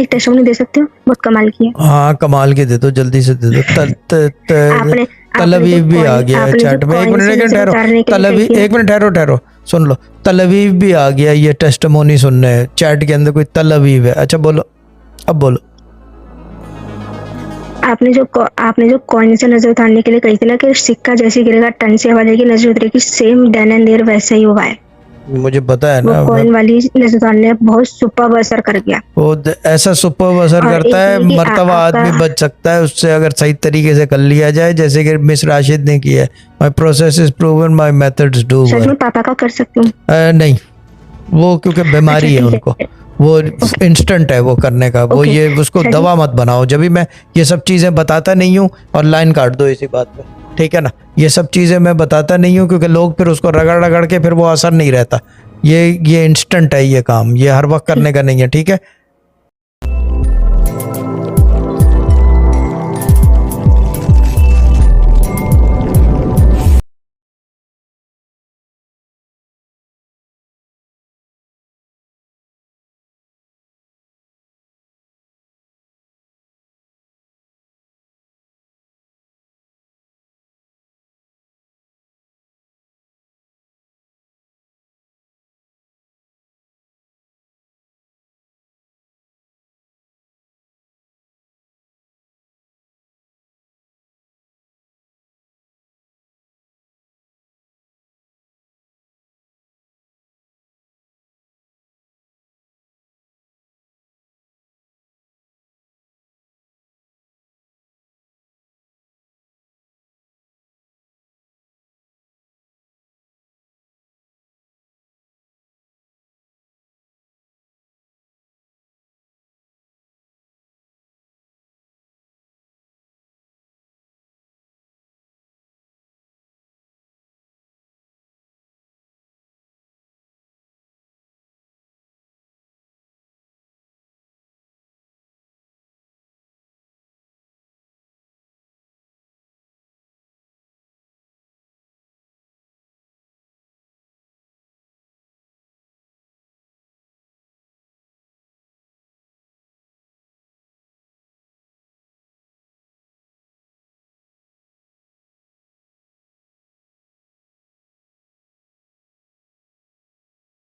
एक टेस्टिमोनी दे सकते हो? बहुत कमाल की है। हाँ कमाल के दे दो, जल्दी से दे दो। आपने तल आपने जो अवीव भी आ कॉइन गया है आपने जो चैट में। एक कॉइन से मिनट नजर ठहरो, उतारने के लिए तल कही अवीव, थी ना? एक मिनट ठहरो, सुन लो। तल अवीव भी आ गया, ये टेस्टिमोनी सुनने चैट के अंदर कोई तल अवीव है। अच्छा बोलो, अब बोलो। आपने जो कॉइन से नजर उतारने के लिए कही थी ना कि सिक्का जैसे गिरेगा टन से आवाज आएगी, नजर उतरेगी, सेम देन एंड देयर वैसा ही हुआ है। मुझे पता है वो ना, कॉइन वाली नजर उतारने बहुत सुपर असर कर गया। वो ऐसा सुपर असर और करता एक है, ये कि मर्तबा आपका आदमी बच सकता है उससे अगर सही तरीके से कर लिया जाए, जैसे कि मिस राशिद ने किया है। My process is proven, my methods do such में वर्क। पापा का कर सकती हूँ? नहीं, वो क्योंकि अच्छा बीमारी है ठीक उनको, है। वो ओके इंस्टेंट है वो करने का। वो ओके ये उसको चलिए। दवा मत बनाओ। जब भी मैं ये सब चीज़ें बताता नहीं हूँ, और लाइन काट दो इसी बात पे, ठीक है ना। ये सब चीज़ें मैं बताता नहीं हूँ क्योंकि लोग फिर उसको रगड़ रगड़ के फिर वो असर नहीं रहता। ये इंस्टेंट है ये काम, ये हर वक्त करने का नहीं है, ठीक है।